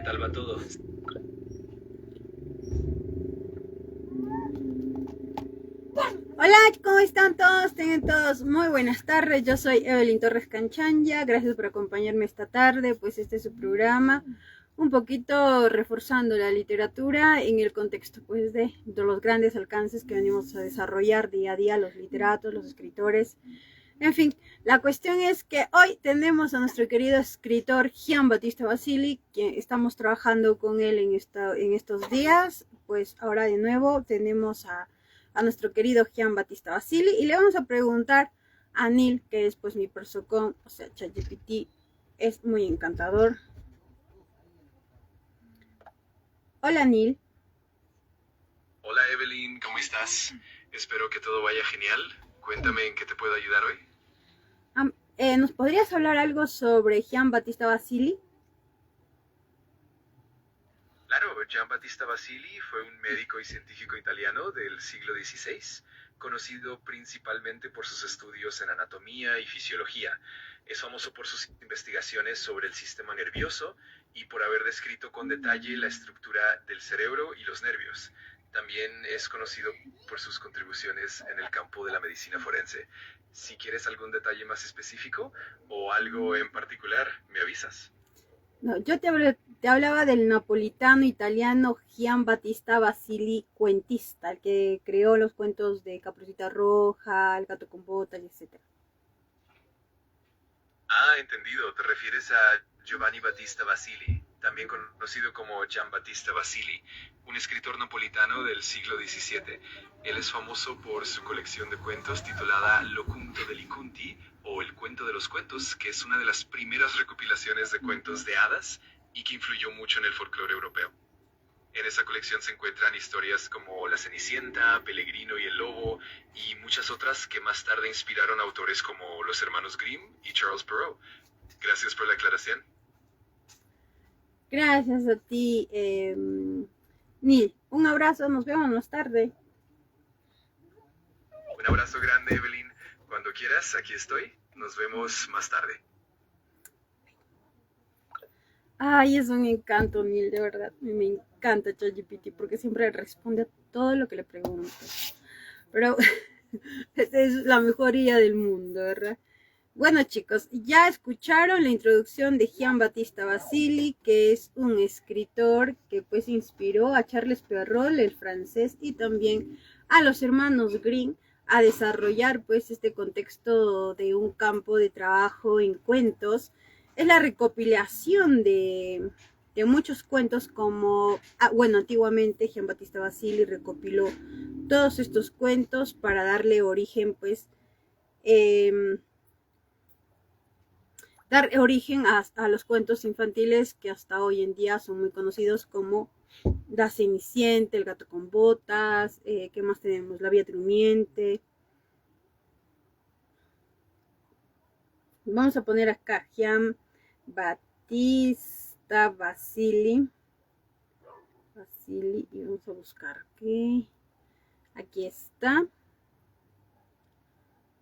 ¿qué tal va todo? Hola, ¿cómo están todos? Tengan todos muy buenas tardes. Yo soy Evelyn Torres Canchanya. Gracias por acompañarme esta tarde. Pues este es su programa, un poquito reforzando la literatura en el contexto pues de los grandes alcances que venimos a desarrollar día a día los literatos, los escritores. En fin, la cuestión es que hoy tenemos a nuestro querido escritor Gian Battista Basili, que estamos trabajando con él en estos días. Pues ahora de nuevo tenemos a nuestro querido Gian Battista Basili y le vamos a preguntar a Neil, que es pues mi persocón, o sea, ChatGPT, es muy encantador. Hola Neil. Hola Evelyn, ¿cómo estás? Espero que todo vaya genial. Cuéntame en qué te puedo ayudar hoy. ¿Nos podrías hablar algo sobre Gian Battista Basili? Claro, Giambattista Basili fue un médico y científico italiano del siglo XVI, conocido principalmente por sus estudios en anatomía y fisiología. Es famoso por sus investigaciones sobre el sistema nervioso y por haber descrito con detalle la estructura del cerebro y los nervios. También es conocido por sus contribuciones en el campo de la medicina forense. Si quieres algún detalle más específico o algo en particular, me avisas. No, yo te hablaba del napolitano italiano Gian Battista Basili, cuentista, el que creó los cuentos de Caperucita Roja, El gato con botas, etc. Ah, entendido. Te refieres a Giovanni Battista Basili, también conocido como Giambattista Basili, un escritor napolitano del siglo XVII. Él es famoso por su colección de cuentos titulada Lo Cunto degli Cunti, o El Cuento de los Cuentos, que es una de las primeras recopilaciones de cuentos de hadas y que influyó mucho en el folclore europeo. En esa colección se encuentran historias como La Cenicienta, Pellegrino y el Lobo, y muchas otras que más tarde inspiraron a autores como los hermanos Grimm y Charles Perrault. Gracias por la aclaración. Gracias a ti, Neil. Un abrazo, nos vemos más tarde. Un abrazo grande, Evelyn. Cuando quieras, aquí estoy. Nos vemos más tarde. Ay, es un encanto, Neil, de verdad. Me encanta ChatGPT porque siempre responde a todo lo que le pregunto. Pero esta es la mejor IA del mundo, ¿verdad? Bueno chicos, ya escucharon la introducción de Gian Battista Basili, que es un escritor que pues inspiró a Charles Perrault, el francés, y también a los hermanos Grimm a desarrollar pues este contexto de un campo de trabajo en cuentos. Es la recopilación de muchos cuentos como, bueno, antiguamente Gian Battista Basili recopiló todos estos cuentos para darle origen pues dar origen a los cuentos infantiles que hasta hoy en día son muy conocidos como La Cenicienta, El gato con botas, ¿qué más tenemos? La Vía Durmiente. Vamos a poner acá Gian Battista Basili y vamos a buscar aquí. Aquí está.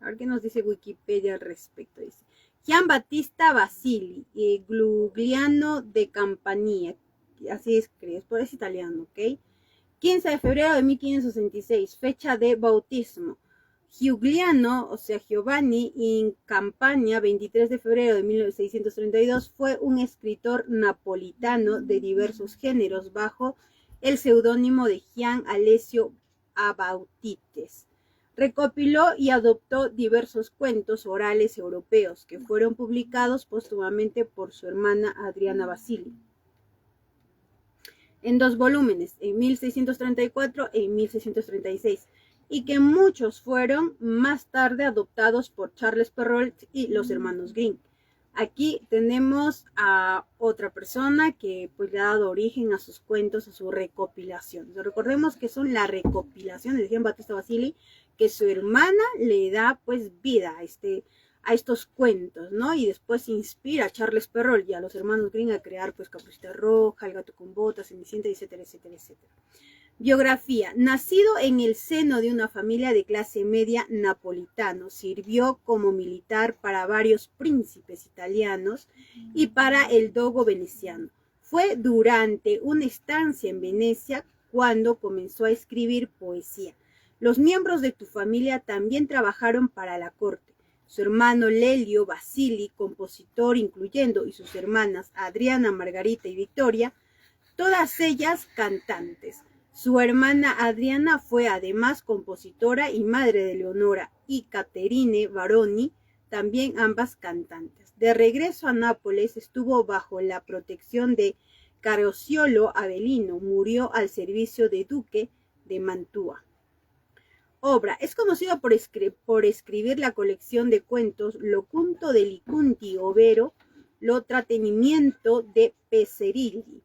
A ver qué nos dice Wikipedia al respecto. Dice Gian Battista Basili, Giuliano de Campania, así escribes, pues es italiano, ¿ok? 15 de febrero de 1566, fecha de bautismo. Giuliano, o sea Giovanni, in Campania, 23 de febrero de 1632, fue un escritor napolitano de diversos géneros bajo el seudónimo de Gian Alessio Abautites. Recopiló y adoptó diversos cuentos orales europeos que fueron publicados póstumamente por su hermana Adriana Basili en dos volúmenes, en 1634 y en 1636, y que muchos fueron más tarde adoptados por Charles Perrault y los hermanos Grimm. Aquí tenemos a otra persona que pues le ha dado origen a sus cuentos, a su recopilación. Recordemos que son la recopilación de Gian Battista Basili, que su hermana le da pues vida a estos cuentos, ¿no? Y después inspira a Charles Perrault y a los hermanos Grimm a crear pues Caperucita Roja, El gato con botas, Cenicienta, etcétera, etcétera, etcétera. Biografía. Nacido en el seno de una familia de clase media napolitano, sirvió como militar para varios príncipes italianos y para el dogo veneciano. Fue durante una estancia en Venecia cuando comenzó a escribir poesía. Los miembros de tu familia también trabajaron para la corte. Su hermano Lelio Basili, compositor incluyendo, y sus hermanas Adriana, Margarita y Victoria, todas ellas cantantes. Su hermana Adriana fue además compositora y madre de Leonora, y Caterine Baroni, también ambas cantantes. De regreso a Nápoles estuvo bajo la protección de Carocciolo Avellino, murió al servicio de Duque de Mantua. Obra. Es conocido por escribir la colección de cuentos Locunto de Licunti Overo, lo Trattenimiento de Peserilli,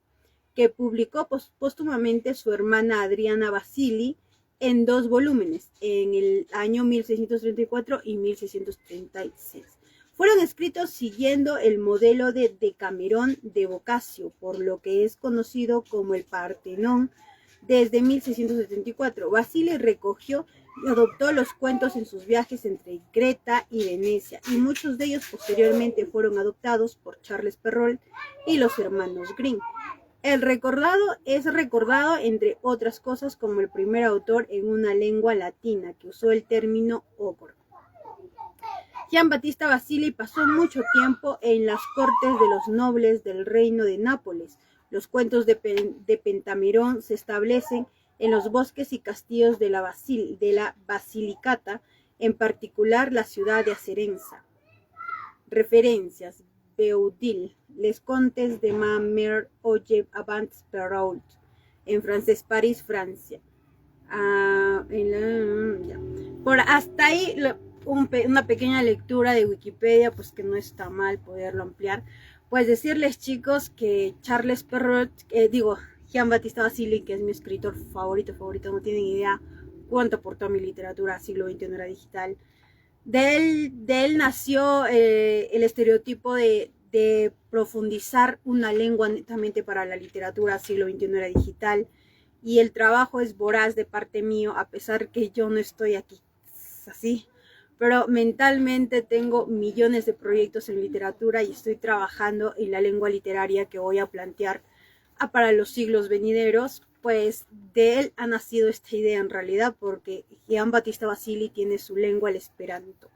que publicó póstumamente su hermana Adriana Basili en 2 volúmenes, en el año 1634 y 1636. Fueron escritos siguiendo el modelo de Decamerón de Boccaccio, por lo que es conocido como el Partenón desde 1674. Basili recogió y adoptó los cuentos en sus viajes entre Creta y Venecia, y muchos de ellos posteriormente fueron adoptados por Charles Perrault y los hermanos Grimm. Es recordado, entre otras cosas, como el primer autor en una lengua latina que usó el término ogro. Giambattista Basili pasó mucho tiempo en las cortes de los nobles del reino de Nápoles. Los cuentos de Pentamerón se establecen en los bosques y castillos de la Basilicata, en particular la ciudad de Acerenza. Referencias: Beudil, Les Contes de ma Mère Oge avant Perrault, en francés, París, Francia. Por hasta ahí una pequeña lectura de Wikipedia, pues que no está mal poderlo ampliar. Pues decirles, chicos, que Charles Perrault, Giambattista Basili, que es mi escritor favorito, no tienen idea cuánto aportó a mi literatura. Siglo XXI era digital. De él nació el estereotipo de profundizar una lengua netamente para la literatura. Siglo XXI era digital, y el trabajo es voraz de parte mío, a pesar que yo no estoy aquí así, pero mentalmente tengo millones de proyectos en literatura y estoy trabajando en la lengua literaria que voy a plantear para los siglos venideros. Pues de él ha nacido esta idea en realidad, porque Giambattista Basili tiene su lengua, el esperanto.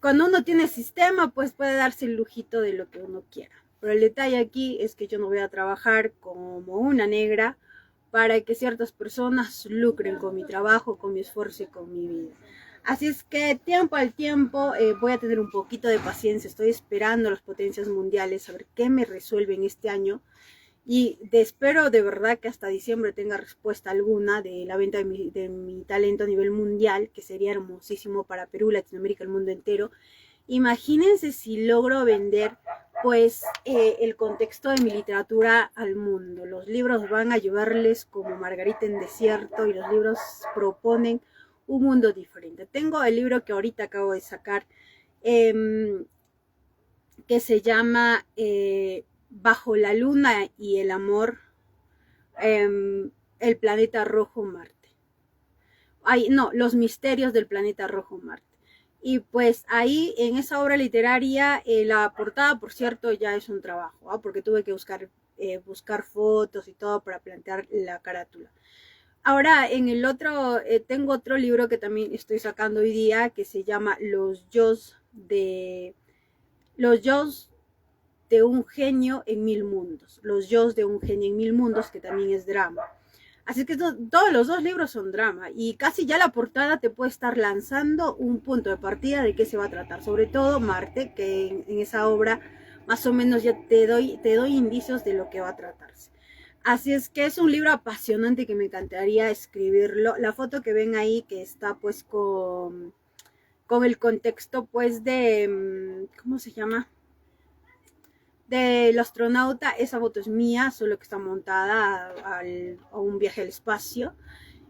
Cuando uno tiene sistema, pues puede darse el lujito de lo que uno quiera. Pero el detalle aquí es que yo no voy a trabajar como una negra para que ciertas personas lucren con mi trabajo, con mi esfuerzo y con mi vida. Así es que tiempo al tiempo voy a tener un poquito de paciencia. Estoy esperando a las potencias mundiales a ver qué me resuelven este año. Y espero de verdad que hasta diciembre tenga respuesta alguna de la venta de mi talento a nivel mundial, que sería hermosísimo para Perú, Latinoamérica, el mundo entero. Imagínense si logro vender pues el contexto de mi literatura al mundo. Los libros van a llevarles como Margarita en desierto, y los libros proponen un mundo diferente. Tengo el libro que ahorita acabo de sacar, que se llama Bajo la luna y el amor, el planeta rojo Marte. Los misterios del planeta rojo Marte. Y pues ahí en esa obra literaria, la portada, por cierto, ya es un trabajo, porque tuve que buscar fotos y todo para plantear la carátula. Ahora en el otro, tengo otro libro que también estoy sacando hoy día, que se llama Los Yos de un genio en mil mundos. Los Yos de un genio en mil mundos, que también es drama. Así que todos los 2 libros son drama, y casi ya la portada te puede estar lanzando un punto de partida de qué se va a tratar. Sobre todo Marte, que en esa obra más o menos ya te doy indicios de lo que va a tratarse. Así es que es un libro apasionante que me encantaría escribirlo. La foto que ven ahí, que está pues con el contexto pues de, ¿cómo se llama?, del astronauta, esa foto es mía, solo que está montada a un viaje al espacio.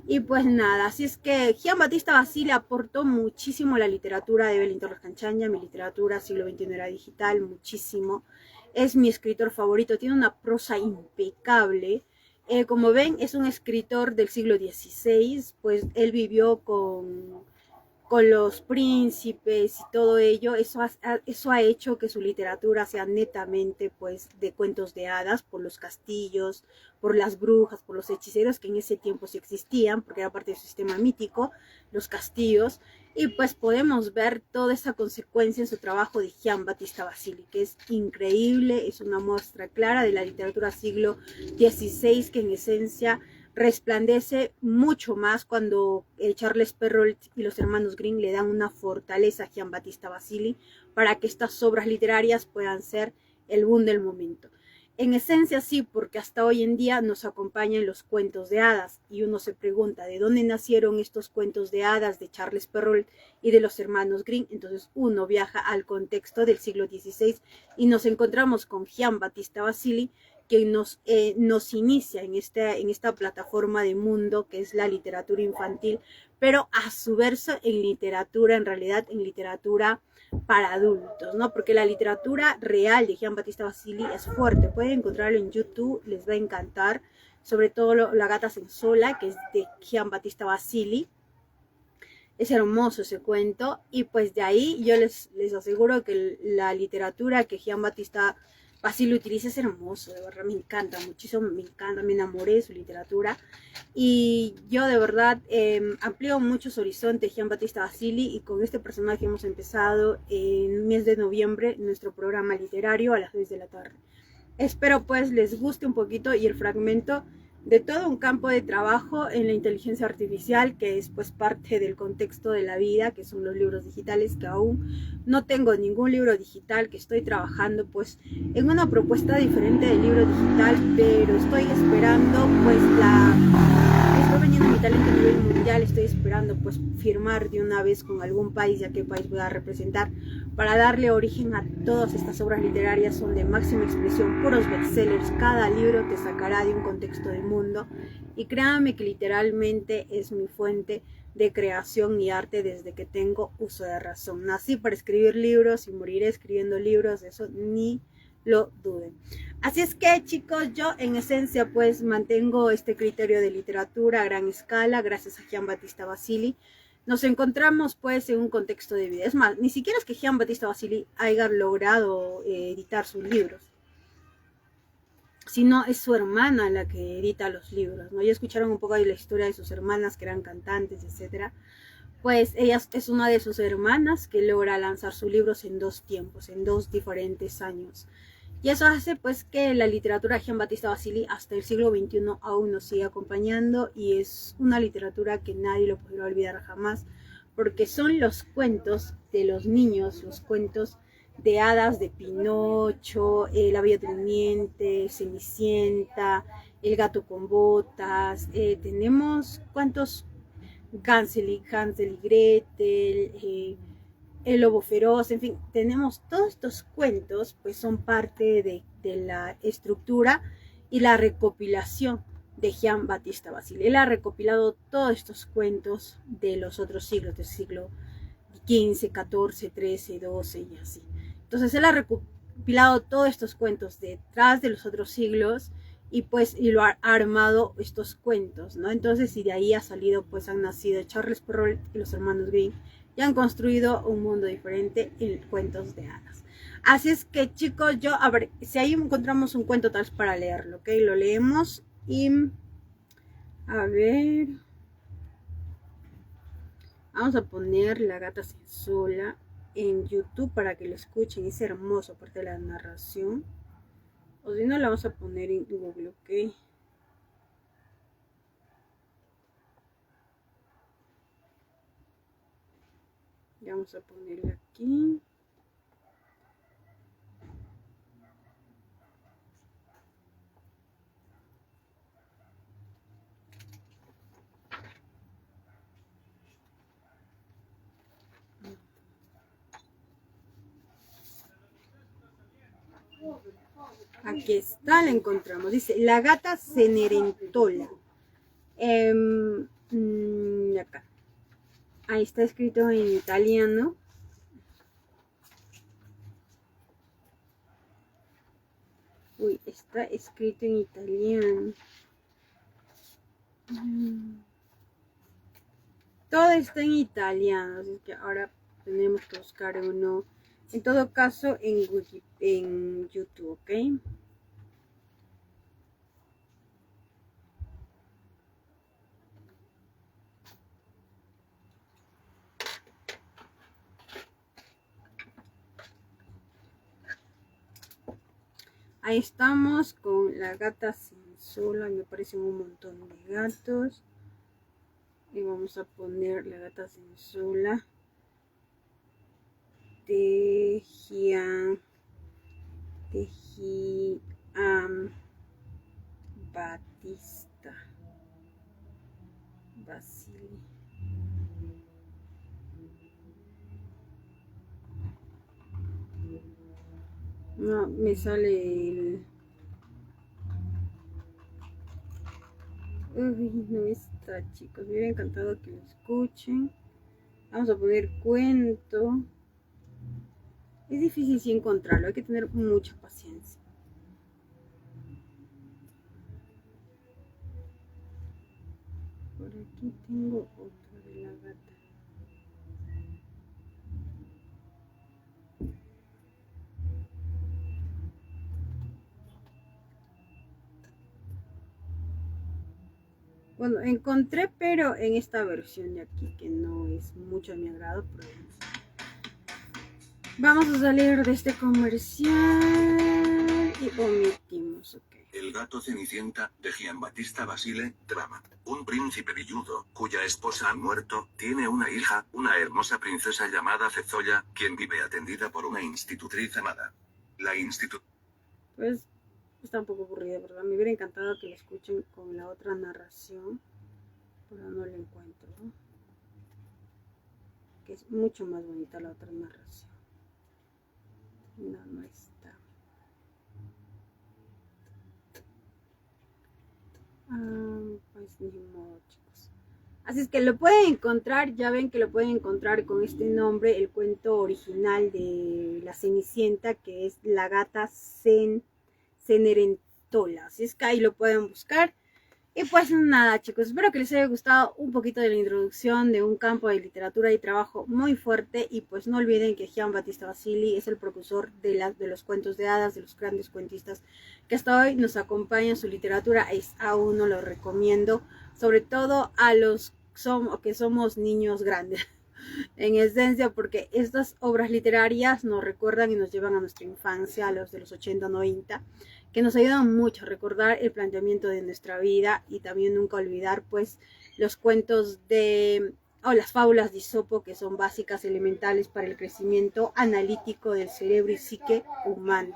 Y pues nada, así es que Giambattista Basili aportó muchísimo a la literatura de Evelyn Torres Canchanya. Mi literatura siglo XXI era digital, muchísimo. Es mi escritor favorito, tiene una prosa impecable. Como ven, es un escritor del siglo XVI, pues él vivió con con los príncipes y todo ello, eso ha hecho que su literatura sea netamente pues de cuentos de hadas, por los castillos, por las brujas, por los hechiceros que en ese tiempo sí existían, porque era parte del sistema mítico, los castillos, y pues podemos ver toda esa consecuencia en su trabajo de Gian Battista Basili, que es increíble, es una muestra clara de la literatura siglo XVI, que en esencia resplandece mucho más cuando Charles Perrault y los hermanos Grimm le dan una fortaleza a Gian Battista Basili para que estas obras literarias puedan ser el boom del momento. En esencia sí, porque hasta hoy en día nos acompañan los cuentos de hadas y uno se pregunta de dónde nacieron estos cuentos de hadas de Charles Perrault y de los hermanos Grimm. Entonces uno viaja al contexto del siglo XVI y nos encontramos con Gian Battista Basili, que nos inicia en esta plataforma de mundo que es la literatura infantil, pero a su verso en literatura, en realidad en literatura para adultos, ¿no? Porque la literatura real de Gian Battista Basili es fuerte, pueden encontrarlo en YouTube, les va a encantar, sobre todo La gata sensola, que es de Gian Battista Basili. Es hermoso ese cuento, y pues de ahí yo les aseguro que la literatura que Gian Battista Basili utiliza es hermoso, de verdad me encanta muchísimo, me encanta, me enamoré de su literatura, y yo de verdad amplío muchos horizontes Gian Battista Basili, y con este personaje hemos empezado en el mes de noviembre nuestro programa literario a las 6 de la tarde. Espero pues les guste un poquito y el fragmento de todo un campo de trabajo en la inteligencia artificial, que es pues parte del contexto de la vida, que son los libros digitales, que aún no tengo ningún libro digital, que estoy trabajando pues en una propuesta diferente del libro digital, pero estoy esperando pues estoy vendiendo mi talento a nivel mundial, estoy esperando pues firmar de una vez con algún país, ya qué país voy a representar, para darle origen a todas estas obras literarias. Son de máxima expresión, puros bestsellers, cada libro te sacará de un contexto del mundo, y créanme que literalmente es mi fuente de creación y arte desde que tengo uso de razón. Nací para escribir libros y moriré escribiendo libros, eso ni lo duden. Así es que chicos, yo en esencia pues mantengo este criterio de literatura a gran escala gracias a Gian Battista Basili. Nos encontramos pues en un contexto de vida. Es más, ni siquiera es que Gian Battista Basili haya logrado editar sus libros, sino es su hermana la que edita los libros, ¿no? Ya escucharon un poco de la historia de sus hermanas, que eran cantantes, etcétera. Pues ella es una de sus hermanas que logra lanzar sus libros en 2 tiempos, en 2 diferentes años. Y eso hace pues que la literatura de Gian Battista Basili hasta el siglo XXI aún nos sigue acompañando, y es una literatura que nadie lo podrá olvidar jamás, porque son los cuentos de los niños, los cuentos de hadas de Pinocho, La Bella Durmiente, Cenicienta, El gato con botas, tenemos cuántos, Hansel y Gretel, El lobo feroz, en fin, tenemos todos estos cuentos, pues son parte de la estructura y la recopilación de Gian Battista Basili. Él ha recopilado todos estos cuentos de los otros siglos, del siglo XV, XIV, XIII, XII y así. Entonces él ha recopilado todos estos cuentos detrás de los otros siglos, y pues lo ha armado estos cuentos, ¿no? Entonces, y de ahí ha salido, pues han nacido Charles Perrault y los hermanos Grimm, y han construido un mundo diferente en cuentos de hadas. Así es que chicos, a ver, si ahí encontramos un cuento tal vez para leerlo, ¿ok? Lo leemos y a ver, vamos a poner La gata sensola en YouTube para que lo escuchen, es hermoso, aparte de la narración. O si no, la vamos a poner en Google, ¿ok? Ya vamos a ponerla aquí. Aquí está, la encontramos. Dice La gata Cenerentola. Acá. Ahí está escrito en italiano. Uy, está escrito en italiano. todo está en italiano, así que ahora tenemos que buscar uno, en todo caso en YouTube, ¿ok? Ahí estamos con la gata Sensola, me parecen un montón de gatos. Y vamos a poner la gata Sensola de Giambattista Basili. No, me sale el... Uy, no está, chicos. Me hubiera encantado que lo escuchen. Vamos a poner cuento. Es difícil sí encontrarlo, hay que tener mucha paciencia. Por aquí tengo otro de la gata. Bueno, encontré, pero en esta versión de aquí, que no es mucho a mi agrado, pero vamos a salir de este comercial y omitimos, ok. El gato Cenicienta, de Giambattista Basile, trama. Un príncipe villudo, cuya esposa ha muerto, tiene una hija, una hermosa princesa llamada Cezolla, quien vive atendida por una institutriz amada. La Pues está un poco aburrida, ¿verdad? Me hubiera encantado que lo escuchen con la otra narración, pero no la encuentro, ¿no? Que es mucho más bonita la otra narración. No, no está. Pues ni modo, chicos. Así es que lo pueden encontrar, ya ven que lo pueden encontrar con este nombre, el cuento original de la Cenicienta, que es la gata Cenerentola. Así es que ahí lo pueden buscar. Y pues nada, chicos, espero que les haya gustado un poquito de la introducción de un campo de literatura y trabajo muy fuerte. Y pues no olviden que Giambattista Basili es el precursor de los cuentos de hadas, de los grandes cuentistas que hasta hoy nos acompañan. Su literatura es aún, no lo recomiendo, sobre todo a los que somos niños grandes. En esencia, porque estas obras literarias nos recuerdan y nos llevan a nuestra infancia, a los de los 80, 90, que nos ayudan mucho a recordar el planteamiento de nuestra vida y también nunca olvidar pues los cuentos o las fábulas de Esopo, que son básicas, elementales para el crecimiento analítico del cerebro y psique humano.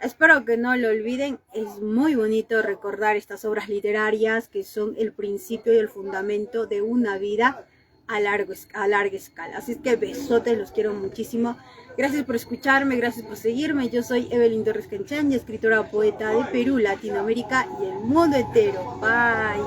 Espero que no lo olviden, es muy bonito recordar estas obras literarias que son el principio y el fundamento de una vida a larga escala. Así es que besotes, los quiero muchísimo. Gracias por escucharme, gracias por seguirme. Yo soy Evelyn Torres Canchaña, escritora poeta de Perú, Latinoamérica y el mundo entero. Bye.